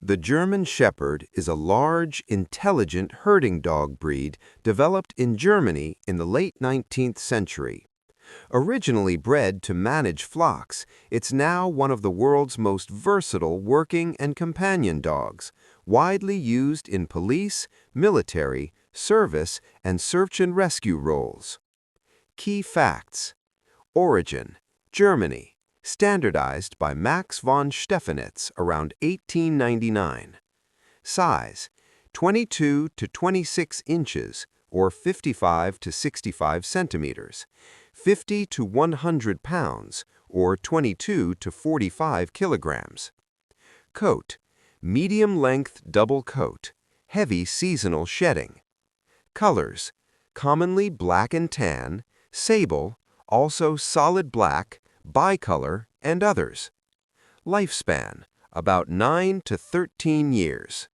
The German Shepherd is a large, intelligent herding dog breed developed in Germany in the late 19th century. Originally bred to manage flocks, it's now one of the world's most versatile working and companion dogs, widely used in police, military, service, and search and rescue roles. Key facts: Origin: Germany. Standardized by Max von Stephanitz around 1899. Size: 22 to 26 inches or 55 to 65 centimeters, 50 to 100 pounds or 22 to 45 kilograms. Coat: medium-length double coat, heavy seasonal shedding. Colors: commonly black and tan, sable, also solid black, bicolor, and others. Lifespan: about 9 to 13 years.